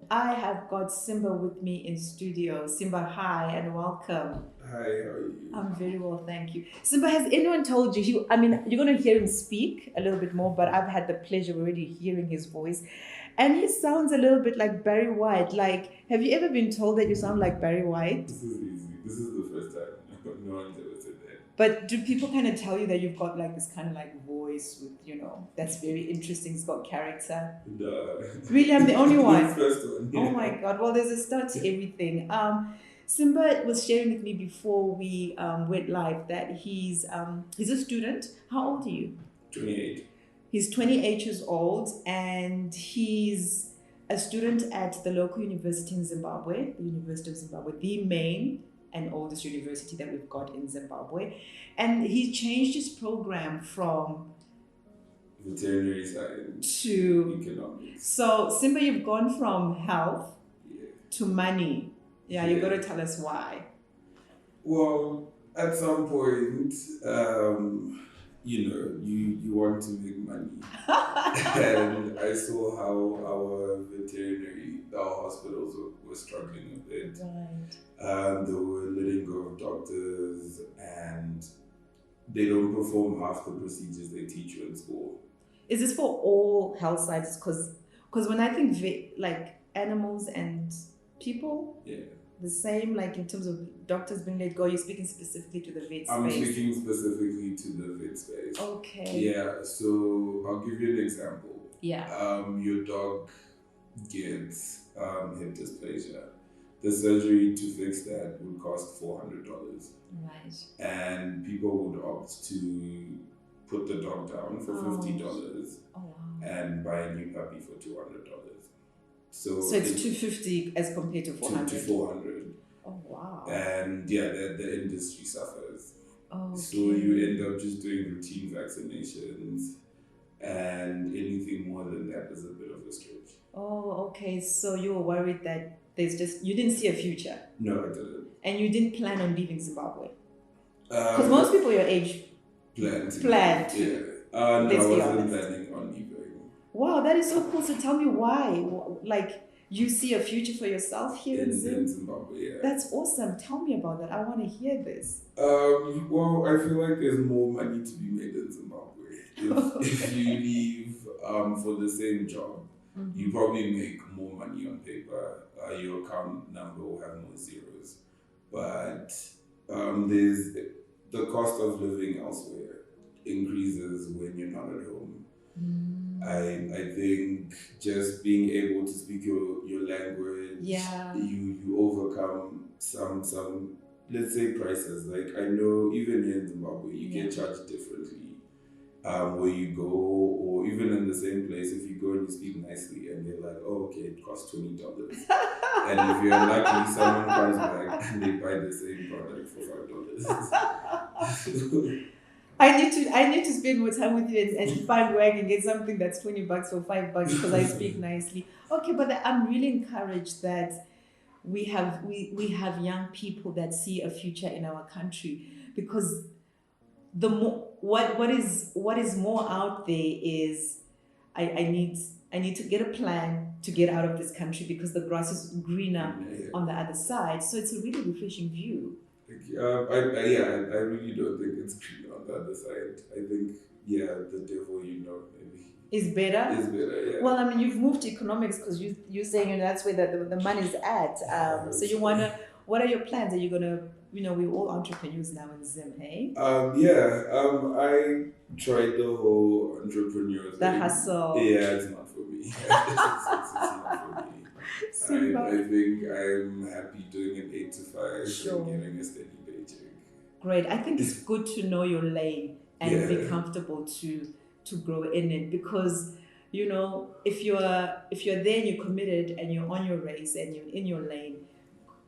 I have got Simba with me in studio. Simba, hi and welcome. Hi, how are you? I'm very well, thank you. Simba, has anyone told you? You're going to hear him speak a little bit more, but I've had the pleasure of already hearing his voice. And he sounds a little bit like Barry White. Like, have you ever been told that you sound like Barry White? This is easy. This is the first time. No one's ever said that. But do people kind of tell you that you've got like this kind of like voice with, that's very interesting, it's got character? No. Really, I'm the only one. The first one. Oh my God. Well, there's a start to everything. Simba was sharing with me before we went live that he's a student. How old are you? 28. He's 28 years old and he's a student at the local university in Zimbabwe, the University of Zimbabwe, the main and oldest university that we've got in Zimbabwe. And he changed his program from Veterinary science to economics. So Simba, you've gone from health Yeah. to money. Yeah, you Yeah. got to tell us why. Well, at some point, you want to make money. And I saw how our hospitals were struggling with it. Right. They were letting go of doctors and they don't perform half the procedures they teach you in school. Is this for all health sciences? Because when I think like animals and people, Yeah. the same, like in terms of doctors being let go, you're speaking specifically to the vet I'm space. speaking specifically to the vet space. Okay. Yeah, so I'll give you an example. Yeah. Your dog gets hip dysplasia. The surgery to fix that would cost $400. Right. And people would opt to put the dog down for $50 Oh wow. and buy a new puppy for $200. So it's $250 as compared to $400. to $400. Oh wow. And yeah, the industry suffers. Okay. So you end up just doing routine vaccinations, and anything more than that is a bit of a stretch. Oh, okay. So you were worried that you didn't see a future. No, I didn't. And you didn't plan on leaving Zimbabwe? Because most people your age planned. Yeah. No, I Let's be wasn't honest. planning on leaving. Wow, that is so cool. So tell me why. Like, you see a future for yourself here in Zimbabwe, yeah. That's awesome. Tell me about that. I want to hear this. Well, I feel like there's more money to be made in Zimbabwe. If you leave for the same job, you probably make more money on paper. Your account number will have more zeros. But there's the cost of living elsewhere increases when you're not at home. I think just being able to speak your language, you overcome some let's say prices. Like I know even here in Zimbabwe you get charged differently where you go, or even in the same place if you go and you speak nicely and they're like, oh okay, it costs $20. And if you're lucky someone comes back and they buy the same product for $5. I need to spend more time with you and find where I can get something that's $20 for $5 because I speak nicely. Okay, but I'm really encouraged that we have young people that see a future in our country, because the more what is more out there is I need to get a plan to get out of this country because the grass is greener on the other side. So it's a really refreshing view. I really don't think it's green on the other side. I think, the devil, maybe. Is better? Is better, yeah. Well, I mean, you've moved to economics because you're saying that's where the money's at. So you want to, what are your plans? Are you going to, we're all entrepreneurs now in Zim, hey? I tried the whole entrepreneur thing. The hustle. Yeah, it's not for me. It's not for me. I think I'm happy doing an 8 to 5 and getting a steady paycheck. Great. I think it's good to know your lane and be comfortable to grow in it, because if you're there and you're committed and you're on your race and you're in your lane,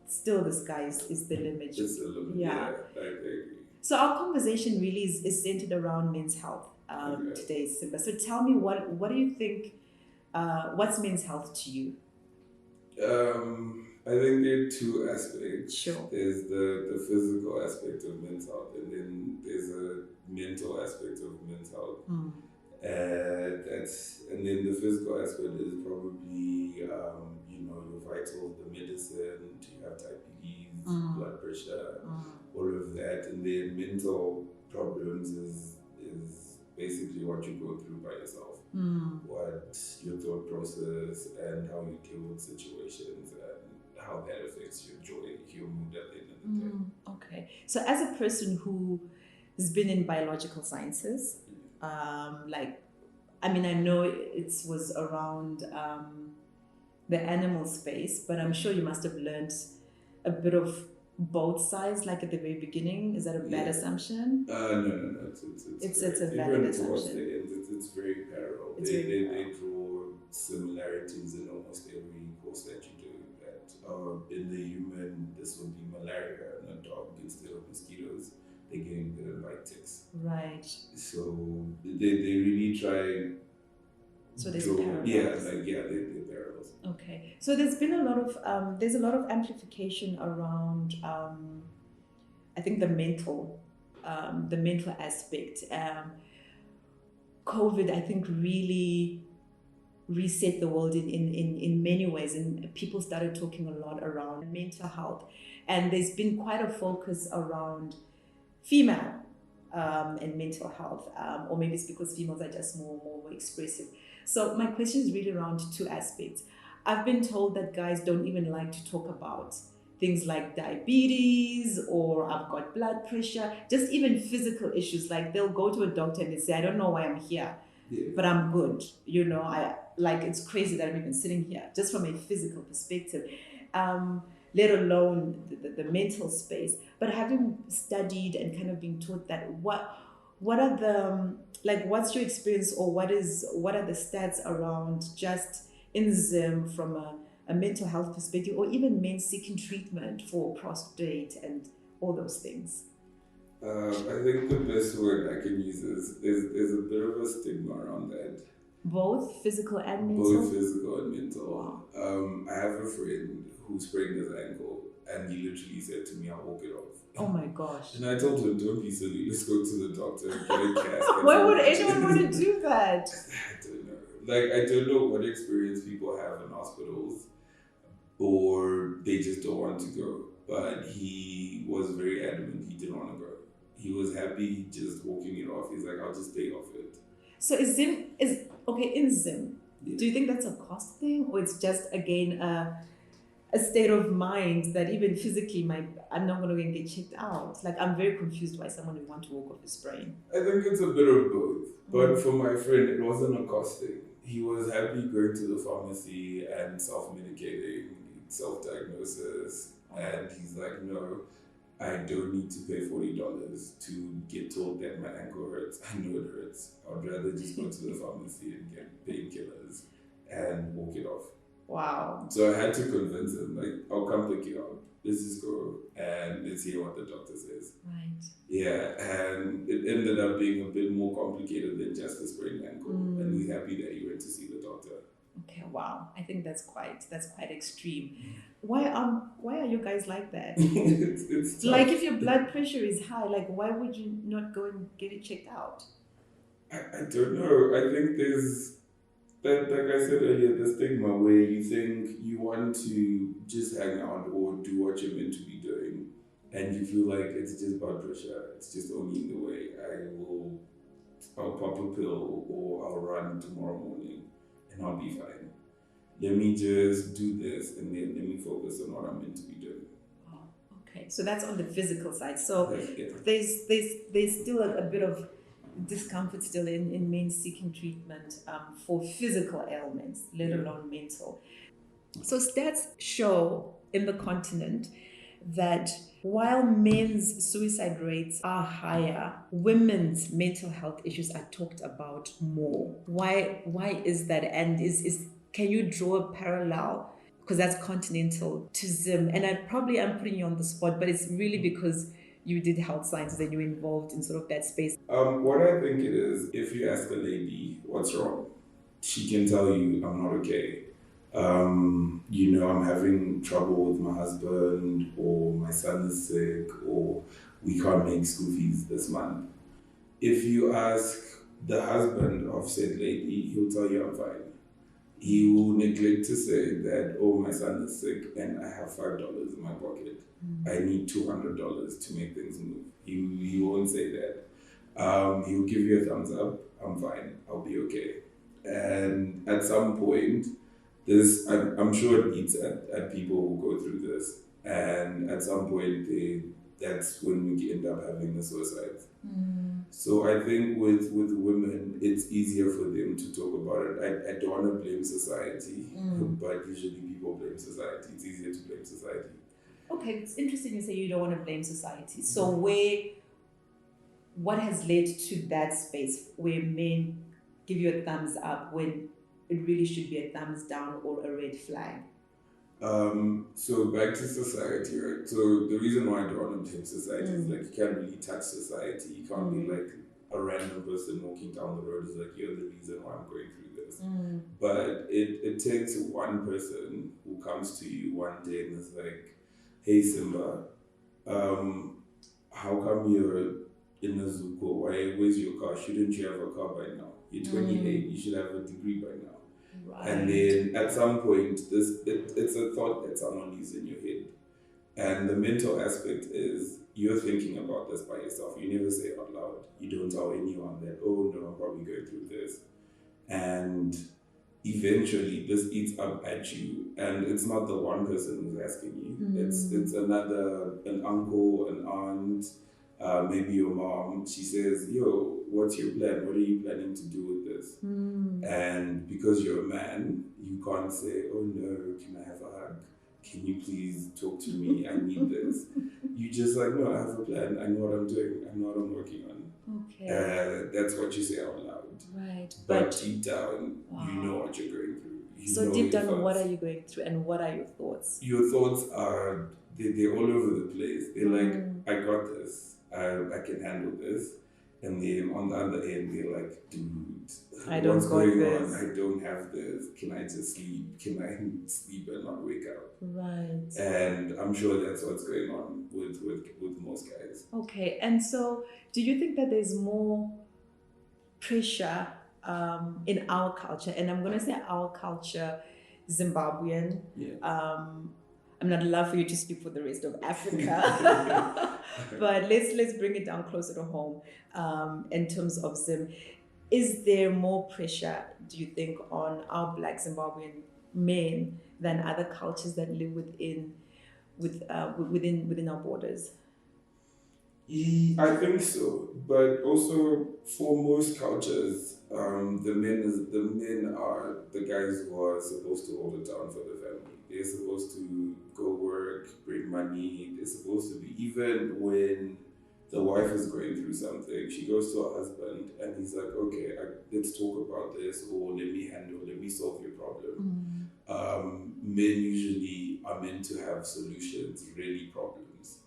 still the sky is the limit. It's the limit. Yeah, I agree. So our conversation really is centered around men's health today, Simba. So tell me, what do you think? What's men's health to you? I think there are two aspects. Sure. There's the physical aspect of men's health, and then there's a mental aspect of men's health. And then the physical aspect is probably your you have diabetes, blood pressure, all of that, and then mental problems is basically what you go through by yourself. What your thought process and how you deal with situations and how that affects your joy, your mood at the end of the day. Okay. So as a person who has been in biological sciences, I know it was around the animal space, but I'm sure you must have learned a bit of both sides, like at the very beginning. Is that a bad assumption? No. It's a valid assumption. It's very parallel. They draw similarities in almost every course that you do. That in the human, this would be malaria, and a dog instead of mosquitoes, they're getting bitten by ticks. Right. So they really try. So there's parallels. They're parallels. Okay. So there's been a lot of amplification around I think the mental aspect. COVID, I think, really reset the world in many ways, and people started talking a lot around mental health, and there's been quite a focus around female and mental health, or maybe it's because females are just more expressive. So my question is really around two aspects. I've been told that guys don't even like to talk about things like diabetes, or I've got blood pressure, just even physical issues. Like they'll go to a doctor and they say, I don't know why I'm here, but I'm good. It's crazy that I'm even sitting here, just from a physical perspective, let alone the mental space. But having studied and kind of been taught that, what are the, what's your experience, or what are the stats around just in Zim from a mental health perspective, or even men seeking treatment for prostate and all those things? I think the best word I can use is there's a bit of a stigma around that. Both physical and mental? Both physical and mental. Wow. I have a friend who sprained his ankle, and he literally said to me, I'll walk it off. Oh my gosh. And I told him, don't be silly, let's go to the doctor and get a cast. Why would anyone want to do that? I don't know. I don't know what experience people have in hospitals, or they just don't want to go. But he was very adamant he didn't want to go. He was happy just walking it off. He's like, I'll just stay off it. So in Zim, do you think that's a cost thing, or it's just, again, a state of mind that even physically I'm not going to get checked out? I'm very confused why someone would want to walk off his brain. I think it's a bit of both. But for my friend, it wasn't a cost thing. He was happy going to the pharmacy and self-medicating, self-diagnosis, and he's like, no, I don't need to pay $40 to get told that my ankle hurts. I know it hurts. I'd rather just go to the pharmacy and get painkillers and walk it off. Wow. So I had to convince him, I'll come pick you up. Let's just go and let's hear what the doctor says. Right. Yeah, and it ended up being a bit more complicated than just a sprained ankle. And he's happy that he went to see the doctor. Okay, wow. I think that's quite extreme. Why are you guys like that? it's if your blood pressure is high, why would you not go and get it checked out? I don't know. I think there's like I said earlier, the stigma where you think you want to just hang out or do what you're meant to be doing, and you feel like it's just blood pressure, it's just only in the way. I'll pop a pill, or I'll run tomorrow morning and I'll be fine. Let me just do this, and then let me focus on what I'm meant to be doing. Oh, okay, so that's on the physical side. So there's still a bit of discomfort still in men seeking treatment for physical ailments, let alone mental. So stats show in the continent that while men's suicide rates are higher, women's mental health issues are talked about more. Why is that? And can you draw a parallel, because that's continental, to Zim? And I'm putting you on the spot, but it's really because you did health sciences and you're involved in sort of that space. What I think it is, if you ask a lady what's wrong, she can tell you, I'm not okay. I'm having trouble with my husband, or my son is sick, or we can't make school fees this month. If you ask the husband of said lady, he'll tell you I'm fine. He will neglect to say that, oh, my son is sick and I have $5 in my pocket. I need $200 to make things move. He won't say that. He'll give you a thumbs up. I'm fine. I'll be okay. And at some point, I'm sure it eats at people who go through this. And at some point, that's when we end up having the suicides. So I think with women, it's easier for them to talk about it. I don't want to blame society, but usually people blame society. It's easier to blame society. Okay, it's interesting you say you don't want to blame society. So what has led to that space where men give you a thumbs up when it really should be a thumbs down or a red flag? So back to society, right? So the reason why I don't want to blame society is like you can't really touch society. You can't be like a random person walking down the road is like, you're the reason why I'm going through this. But it takes one person who comes to you one day and is like, hey Simba, how come you're in a Zuko? Where's your car? Shouldn't you have a car by now? You're 28, you should have a degree by now. Right. And then at some point, it's a thought that someone leaves in your head. And the mental aspect is you're thinking about this by yourself. You never say it out loud. You don't tell anyone that, oh no, I'm probably going through this. And eventually this eats up at you. And it's not the one person who's asking you. It's an uncle, an aunt, maybe your mom. She says, yo, what's your plan? What are you planning to do with this? And because you're a man, you can't say, oh no, can I have a hug? Can you please talk to me? I need this. You just like, no, I have a plan. I know what I'm doing. I know what I'm working on. Okay. That's what you say out loud. Right. But deep down, you know what you're going through. So deep down, what are you going through and what are your thoughts? Your thoughts are, they're all over the place. They're like, I got this. I can handle this. And then on the other end, they're like, dude, what's going on? I don't have this. Can I just sleep? Can I sleep and not wake up? Right. And I'm sure that's what's going on with most guys. Okay. And so do you think that there's more pressure in our culture? And I'm going to say our culture, Zimbabwean. Yeah. I'm not allowed for you to speak for the rest of Africa, but let's bring it down closer to home. In terms of Zim, is there more pressure, do you think, on our Black Zimbabwean men than other cultures that live within our borders? I think so, but also for most cultures, the men are the guys who are supposed to hold it down for the family. They're supposed to go work, bring money. They're supposed to be, even when the wife is going through something, she goes to her husband and he's like, okay, let's talk about this, or let me solve your problem. Men usually are meant to have solutions, really problems.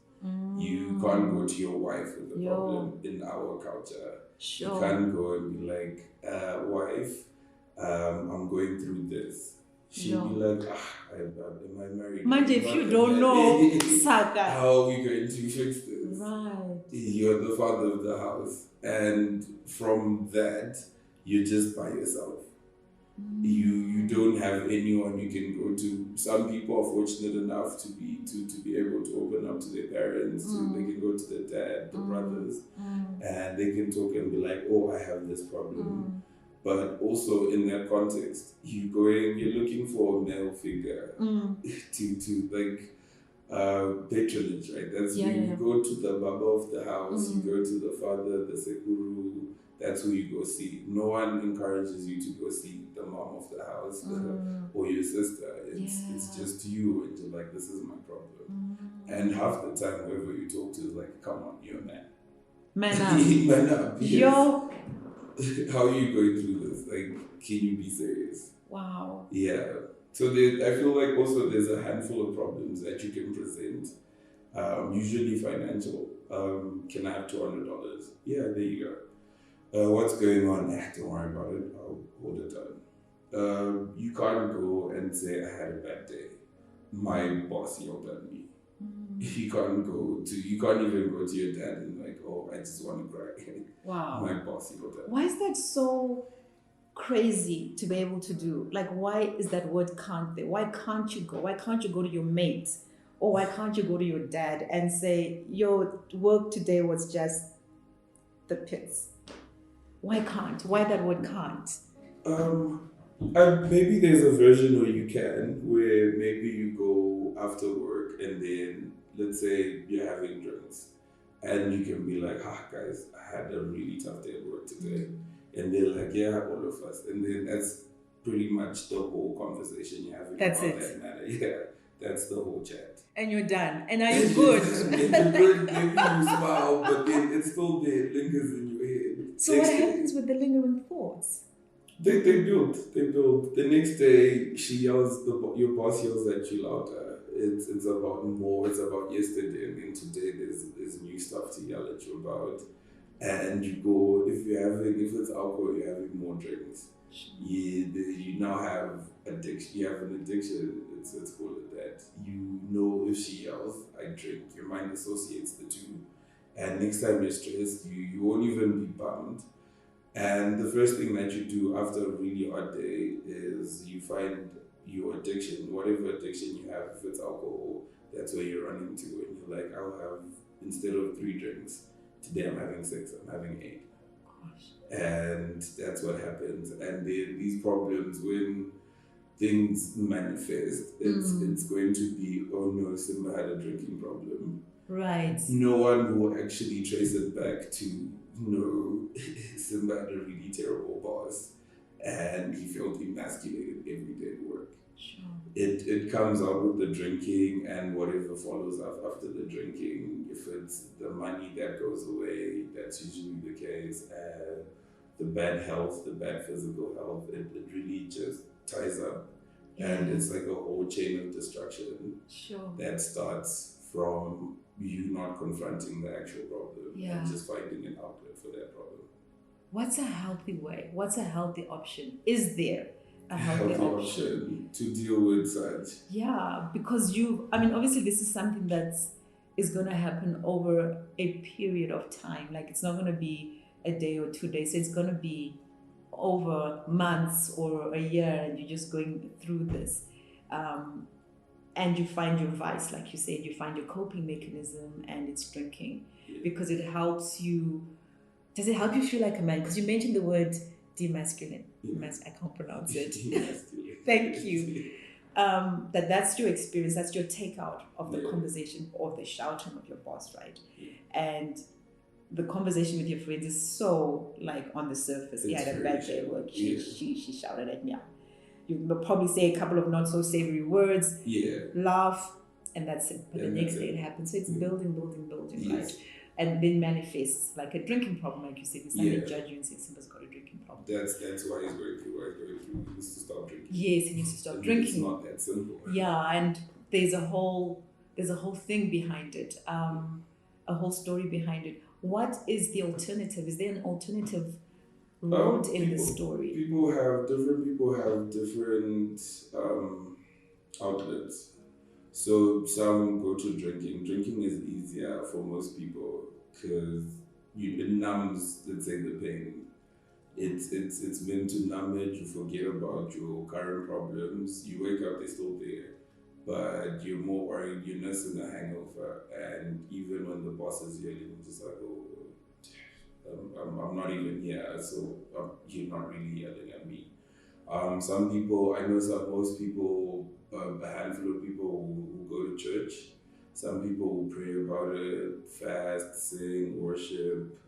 You can't go to your wife with a problem in our culture. Sure. You can't go and be like, wife, I'm going through this. She'll be like, am I married? Mind if you don't know, Saga. How are we going to fix this? Right. You're the father of the house. And from that, you're just by yourself. You don't have anyone you can go to. Some people are fortunate enough to be able to open up to their parents. They can go to their dad, the brothers, and they can talk and be like, oh, I have this problem. But also in that context, you're looking for a male figure to like patronage, right? That's you go to the baba of the house, you go to the father, the sekuru. That's who you go see. No one encourages you to go see the mom of the house or your sister. It's just you, and you're like, this is my problem. And half the time, whoever you talk to is like, come on, you're a man. Man up. Man up. Yes. Yo. How are you going through this? Like, can you be serious? Wow. Yeah. So I feel like also there's a handful of problems that you can present. Usually financial. Can I have $200? Yeah, there you go. What's going on? Don't worry about it. I'll hold it down. You can't go and say, I had a bad day. My boss yelled at me. You can't even go to your dad and like, oh, I just want to cry. Wow. My boss yelled at me. Why is that so crazy to be able to do. Like, why is that word can't there? Why can't you go? Why can't you go to your mate? Or why can't you go to your dad and say, your work today was just the pits? Why can't? Why that word can't? Maybe there's a version where you can, where maybe you go after work and then, let's say you're having drinks, and you can be like, guys, I had a really tough day at work today. And they're like, yeah, all of us. And then that's pretty much the whole conversation you're having That's about it. that matter. Yeah, that's the whole chat. And you're done. And are you good? And you're good, maybe you smile, but then it's still there, it lingers in your head. So what happens with the lingering thoughts? They build. The next day, she yells, your boss yells at you louder. It's about more, it's about yesterday, and then today there's new stuff to yell at you about. And you go, if it's alcohol, you're having more drinks. You now have addiction. You have an addiction. Let's call it that. You know, if she yells, I drink. Your mind associates the two, and next time you're stressed, you won't even be bummed. And the first thing that you do after a really hard day is you find your addiction, whatever addiction you have. If it's alcohol, that's where you're running to, and you're like, I'll have, instead of 3 drinks, today I'm having 6, I'm having 8. Gosh. And that's what happens. And then these problems, when things manifest, it's going to be, oh no, Simba had a drinking problem. Right. No one will actually trace it back to, no, Simba had a really terrible boss and he felt emasculated every day at work. Sure. It comes out with the drinking and whatever follows up after the drinking. If it's the money that goes away, that's usually the case. The bad health, the bad physical health, it really just ties up. Yeah. And it's like a whole chain of destruction. Sure. That starts from you not confronting the actual problem and just finding an outlet for that problem. What's a healthy way? What's a healthy option? Is there a healthy option to deal with such? Yeah, because obviously this is something that is going to happen over a period of time. Like, it's not going to be a day or 2 days. It's going to be over months or a year, and you're just going through this. And you find your vice, like you said, you find your coping mechanism, and it's drinking, because it helps you. Does it help you feel like a man? Because you mentioned the word demasculine. I can't pronounce it. Thank you. That's your experience. That's your takeout of the conversation or the shouting of your boss, right? And the conversation with your friends is so, like, on the surface. He had a bad day at work. She shouted at me. You probably say a couple of not so savory words. Laugh, and that's it. But the next day it happens. So it's building, right? And then manifests like a drinking problem, like you said. Somebody judge you and say, Simba's got a drinking problem. That's why he's going through what he's going through. He needs to stop drinking. Yes, he needs to stop drinking. It's not that simple. Yeah, and there's a whole thing behind it, a whole story behind it. What is the alternative? Is there an alternative road in the story? People have different outlets. So some go to drinking. Drinking is easier for most people because it numbs, let's say, the pain. It's meant to numb it. You forget about your current problems. You wake up, they're still there, but you're more worried. You're nursing a hangover, and even when the boss is yelling, you're just like, I'm not even here, so you're not really yelling at me. Most people, a handful of people who go to church. Some people will pray about it, fast, sing, worship.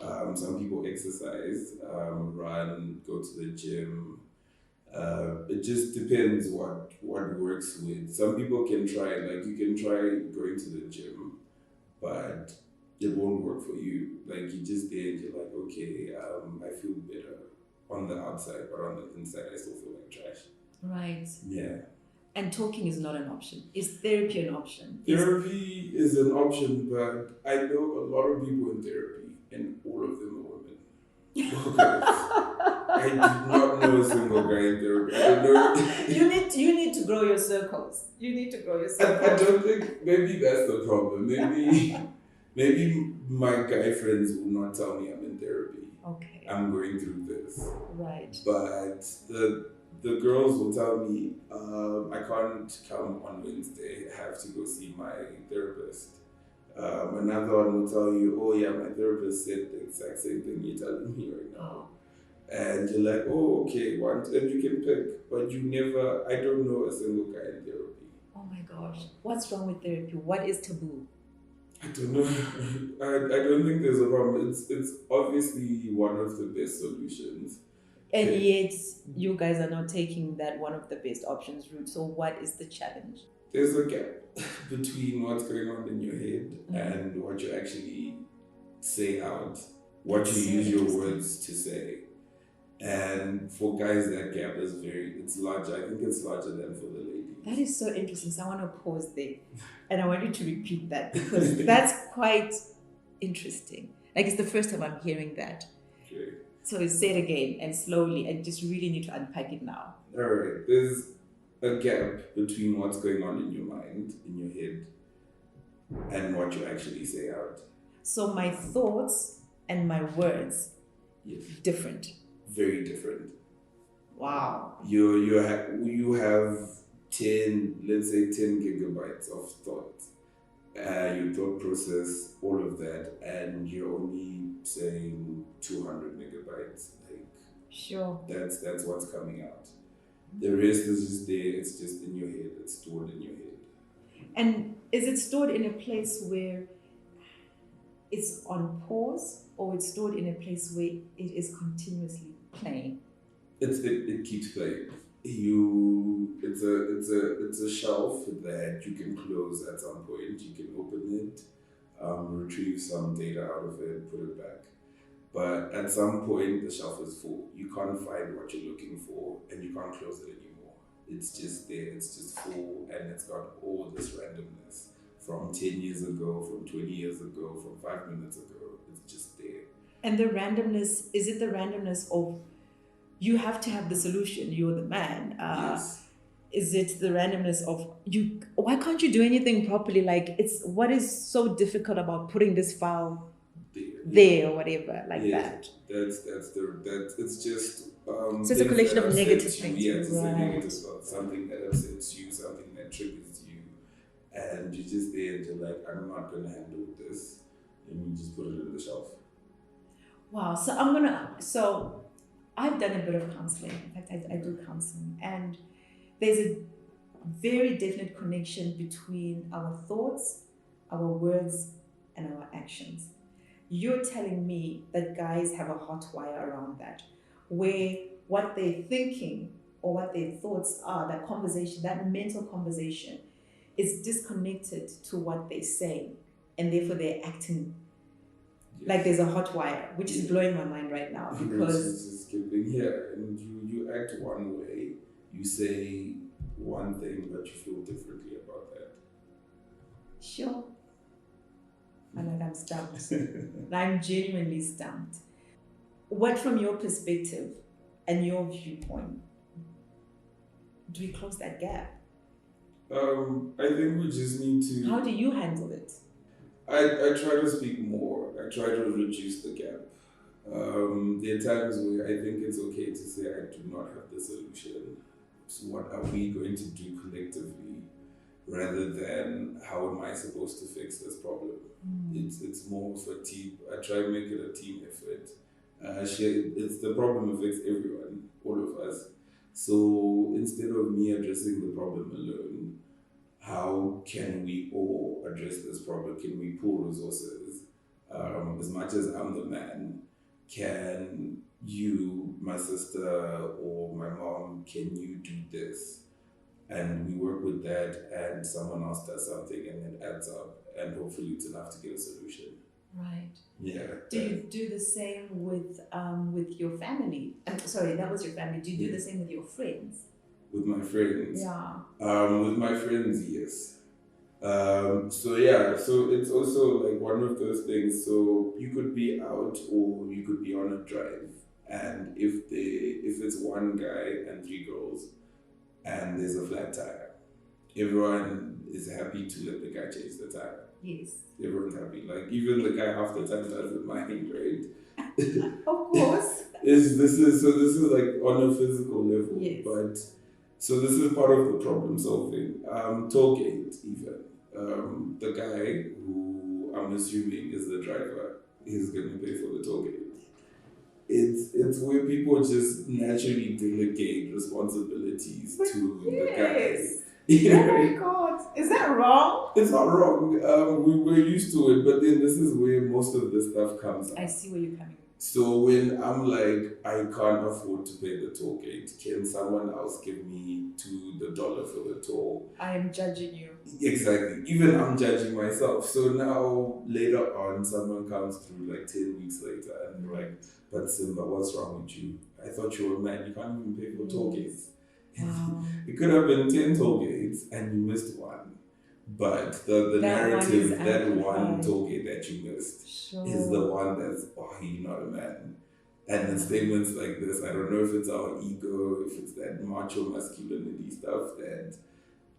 Some people exercise, run, go to the gym. It just depends what works with. Some people can try, like you can try going to the gym, but it won't work for you. Like you just there and you're like, okay, I feel better on the outside, but on the inside I still feel like trash. Right. Yeah. And talking is not an option. Is therapy an option? Therapy is an option, but I know a lot of people in therapy, and all of them are women. I did not know a single guy in therapy. I don't know. You need to grow your circles. I don't think, maybe that's the problem. Maybe my guy friends will not tell me I'm in therapy. Okay. I'm going through this. Right. But the girls will tell me, I can't come on Wednesday. I have to go see my therapist. Another one will tell you, oh yeah, my therapist said the exact same thing you're telling me right now. And you're like, oh, okay, and you can pick, but you never, I don't know a single guy in therapy. Oh my gosh. What's wrong with therapy? What is taboo? I don't know. I don't think there's a problem. It's obviously one of the best solutions. And yet, you guys are not taking that one of the best options route. So, what is the challenge? There's a gap between what's going on in your head and what you actually say out, what you use your words to say. And for guys, that gap is it's larger. I think it's larger than for the ladies. That is so interesting. So I want to pause there. And I want you to repeat that because that's quite interesting. Like it's the first time I'm hearing that. Okay. So say it again and slowly and just really need to unpack it now. All right. There's a gap between what's going on in your mind, in your head, and what you actually say out. So my thoughts and my words, different. Very different. Wow. You have 10, let's say 10 gigabytes of thought. Your thought process, all of that, and you're only saying 200 megabytes. Like, sure. That's what's coming out. The rest is just there. It's just in your head. It's stored in your head. And is it stored in a place where it's on pause, or it's stored in a place where it is continuously playing? It keeps playing. It's a shelf that you can close at some point. You can open it, retrieve some data out of it, put it back. But at some point, the shelf is full. You can't find what you're looking for, and you can't close it anymore. It's just there. It's just full, and it's got all this randomness from 10 years ago, from 20 years ago, from 5 minutes ago. It's just there. And the randomness, is it the randomness of you have to have the solution, you're the man? Yes. Is it the randomness of you? Why can't you do anything properly? Like, what is so difficult about putting this file there or whatever, like that? It's just so it's a collection of negative things. Yeah, it's a negative stuff. Something that upsets you, something that triggers you, and you're just there and you're like, I'm not gonna handle this, and you just put it in the shelf. Wow. So I've done a bit of counseling. In fact, I do counseling, and there's a very definite connection between our thoughts, our words, and our actions. You're telling me that guys have a hot wire around that, where what they're thinking or what their thoughts are, that conversation, that mental conversation, is disconnected to what they're saying, and therefore they're acting like there's a hot wire, which is blowing my mind right now because it's just skipping here, and you act one way, you say one thing, but you feel differently about that. Sure. And like I'm stumped. I'm genuinely stumped. What, from your perspective and your viewpoint, do we close that gap? I think we just need to. How do you handle it? I try to speak more. I try to reduce the gap. There are times where I think it's okay to say I do not have the solution. So what are we going to do collectively, rather than how am I supposed to fix this problem? It's more of a team. I try to make it a team effort. It's the problem affects everyone, all of us. So instead of me addressing the problem alone, how can we all address this problem? Can we pool resources? As much as I'm the man, can you, my sister, or my mom, can you do this? And we work with that, and someone else does something, and it adds up, and hopefully it's enough to get a solution. Right. Yeah. Do you do the same with your family? Sorry, that was your family. Do you do the same with your friends? With my friends? Yeah. With my friends, yes. So it's also like one of those things. So you could be out or you could be on a drive, and if it's one guy and 3 girls, and there's a flat tire, everyone is happy to let the guy change the tire. Yes. Everyone's happy. Like even the guy half the time doesn't mind, right? Of course. This is like on a physical level, Yes. but so this is part of the problem solving. Tollgate even. The guy who I'm assuming is the driver, he's gonna pay for the tollgate. It's where people just naturally delegate responsibilities But to yes. the guy. Oh my God. Is that wrong? It's not wrong. We're used to it, but then this is where most of the stuff comes up. I see where you're coming. So when I'm like, I can't afford to pay the toll gate, can someone else give me $2 for the toll? I am judging you. Exactly. Even I'm judging myself. So now later on, someone comes through like 10 weeks later and they're like, but Simba, what's wrong with you? I thought you were a man. You can't even pay for toll gates. Wow. It could have been 10 toll gates and you missed one. But the narrative, that one toll gate that you missed is the one that's, oh, you're not a man. And then statements like this, I don't know if it's our ego, if it's that macho masculinity stuff that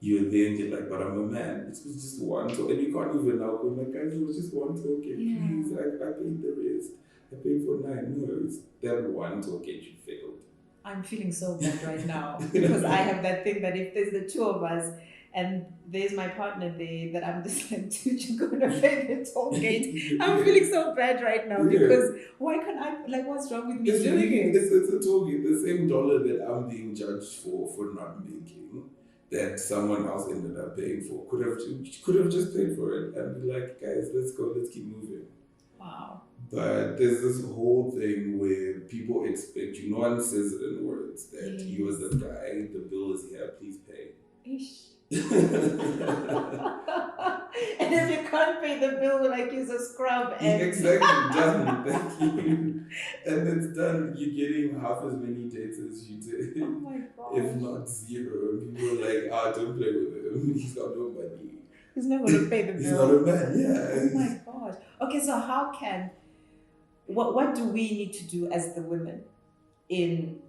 you're there and you're like, but I'm a man. It was just one toll. And you can't even help them. Like, guys, it was just one toll gate. Yeah. Please, I paid the rest. I paid for 9. No, it's that one toll gate you failed. I'm feeling so bad right now because I have that thing that if there's the two of us and there's my partner there that I'm just like, dude, you're going to pay the toll gate. I'm feeling so bad right now because why can't I, like, what's wrong with me doing it? It's a toll gate, the same dollar that I'm being judged for not making, that someone else ended up paying for, could have just paid for it and be like, guys, let's go, let's keep moving. Wow. But there's this whole thing where people expect you, no one says it in words, that you as the guy, the bill is here, please pay. Ish. And if you can't pay the bill, we'll like use a scrub and exactly, done. Thank you. And it's done. You're getting half as many dates as you did. Oh my God. If not 0. People are like, don't play with him. He's got no money. He's not going to pay the bill. He's not a man, yeah. Oh my God. Okay, so how can, what do we need to do as the women in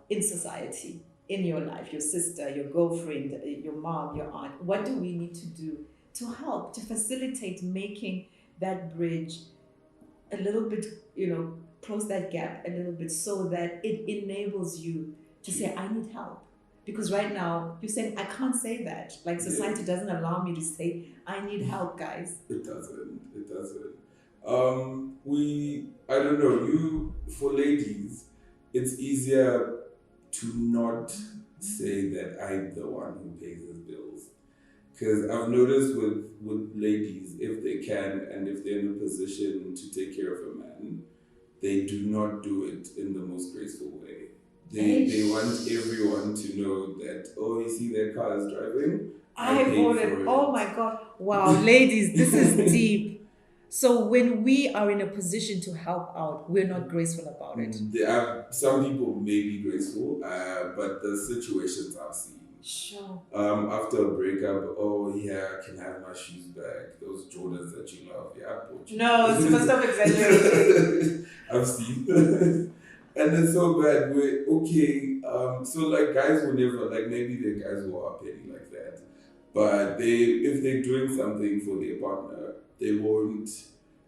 society? In your life, your sister, your girlfriend, your mom, your aunt, what do we need to do to help, to facilitate making that bridge a little bit, close that gap a little bit so that it enables you to say, I need help? Because right now, you're saying, I can't say that. Like society doesn't allow me to say, I need help, guys. It doesn't. I don't know, for ladies, it's easier to not say that I'm the one who pays his bills. Because I've noticed with ladies, if they can and if they're in a position to take care of a man, they do not do it in the most graceful way. They want everyone to know that, oh, you see that car is driving? I bought it. Oh my God. Wow, ladies, this is deep. So when we are in a position to help out, we're not graceful about it. Some people may be graceful, but the situations I've seen. Sure. After a breakup, oh yeah, can I have my shoes back? Those Jordans that you love, yeah, I bought you. No, it's stop exaggerating. I've seen. And it's so bad. We're okay. So like guys will never, like maybe there are guys who are petty like that, but if they're doing something for their partner, they won't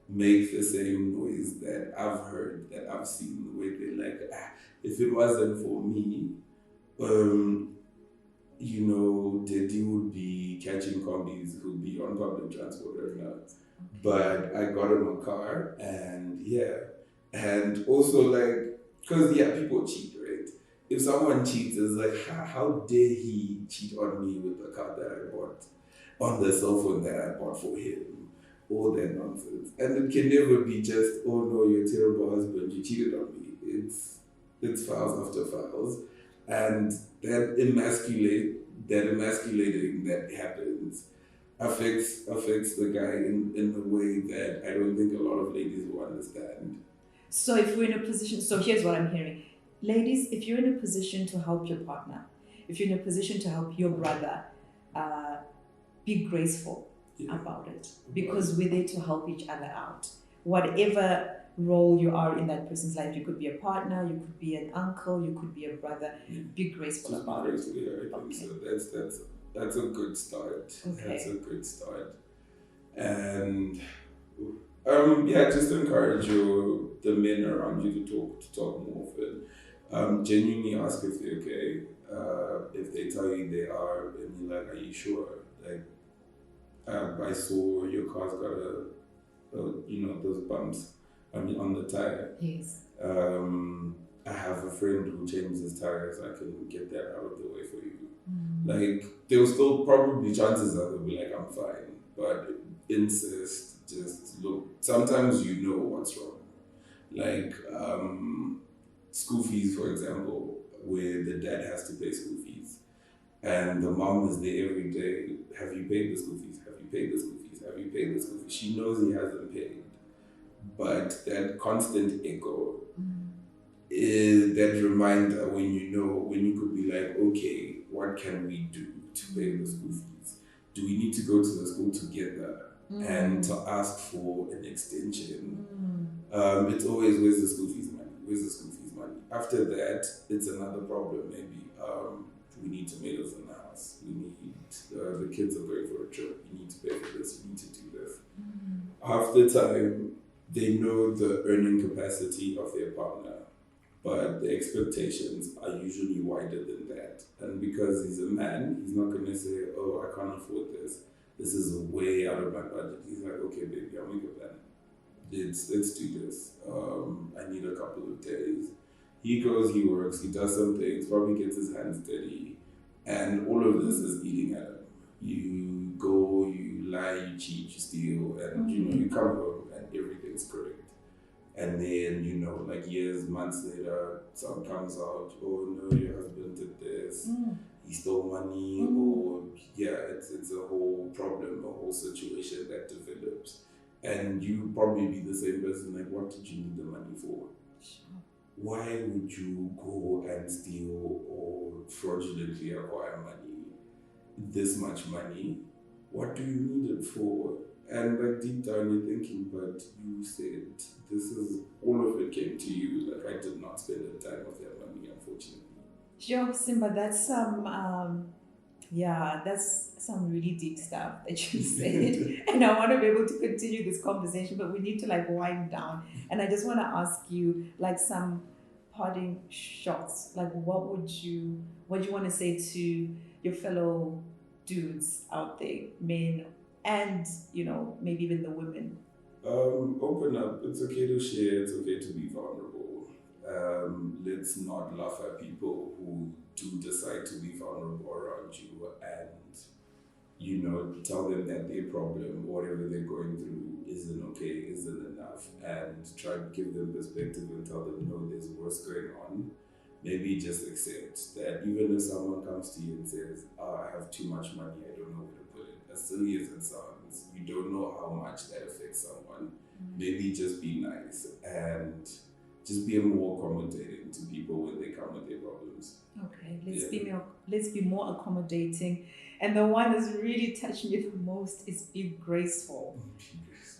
make the same noise that I've heard, that I've seen, where they're like, if it wasn't for me, Daddy would be catching combis, who'd be on public transport right now. But I got him a car, and and also like, because people cheat, right? If someone cheats, it's like, how dare he cheat on me with the car that I bought, on the cell phone that I bought for him? All that nonsense. And it can never be just, oh no, you're a terrible husband, you cheated on me. It's files after files. And that emasculating that happens affects the guy in a way that I don't think a lot of ladies will understand. So if we're in a position, so here's what I'm hearing. Ladies, if you're in a position to help your partner, if you're in a position to help your brother, be graceful about it, because we're there to help each other out. Whatever role you are in that person's life, you could be a partner, you could be an uncle, you could be a brother. Be graceful about it. I think so. That's a good start. Okay. That's a good start. And Yeah, just encourage the men around you to talk more often. Genuinely ask if they're okay. If they tell you they are, and you're like, are you sure? Like, I saw your car's got those bumps on the tire. Yes. I have a friend who changes tires. I can get that out of the way for you. Like, there will still probably chances that they'll be like, I'm fine. But insist, just look. Sometimes you know what's wrong. Like, school fees, for example, where the dad has to pay school fees. And the mom is there every day. Have you paid the school fees? Have you paid the school fees? Have you paid the school fees? She knows he hasn't paid. But that constant echo is that reminder when you could be like, okay, what can we do to pay the school fees? Do we need to go to the school together and to ask for an extension? It's always, where's the school fees money? Where's the school fees money? After that, it's another problem. Maybe we need tomatoes in the house. We need the kids are going for a trip. You need to pay for this. You need to do this. Half the time, they know the earning capacity of their partner, but the expectations are usually wider than that. And because he's a man, he's not going to say, oh, I can't afford this. This is way out of my budget. He's like, okay, baby, I'll make a plan. Let's do this. I need a couple of days. He goes, he works, he does some things, probably gets his hands dirty. And all of this is eating at him. You go, you lie, you cheat, you steal, and you come home and everything's correct. And then, like years, months later, some comes out, oh no, your husband did this, he stole money, or it's a whole problem, a whole situation that develops. And you probably be the same person, like, what did you need the money for? Sure. Why would you go and steal or fraudulently acquire money? This much money? What do you need it for? And like deep down you're thinking, but you said all of it came to you. Like, I did not spend a dime of that money, unfortunately. Sure, Simba, that's some really deep stuff that you said. And I want to be able to continue this conversation, but we need to like wind down. And I just want to ask you like some parting shots. Like, what do you want to say to your fellow dudes out there, men, and maybe even the women? Open up. It's okay to share. It's okay to be vulnerable. Let's not laugh at people who do decide to be vulnerable around you and tell them that their problem, whatever they're going through, isn't okay, isn't enough, and try to give them perspective and tell them, no, there's worse going on. Maybe just accept that even if someone comes to you and says, I have too much money, I don't know where to put it. As silly as it sounds, you don't know how much that affects someone. Maybe just be nice and just be more accommodating to people when they come with their problems. Okay, let's be more accommodating. And the one that's really touched me the most is be graceful.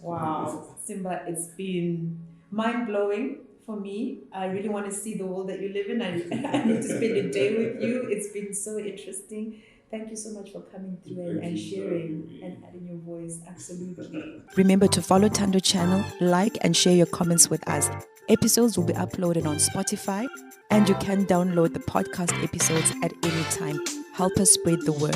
Wow, Simba, it's been mind-blowing for me. I really want to see the world that you live in. I need to spend a day with you. It's been so interesting. Thank you so much for coming through and sharing and adding your voice. Absolutely. Remember to follow Tando channel, like and share your comments with us. Episodes will be uploaded on Spotify, and you can download the podcast episodes at any time. Help us spread the word.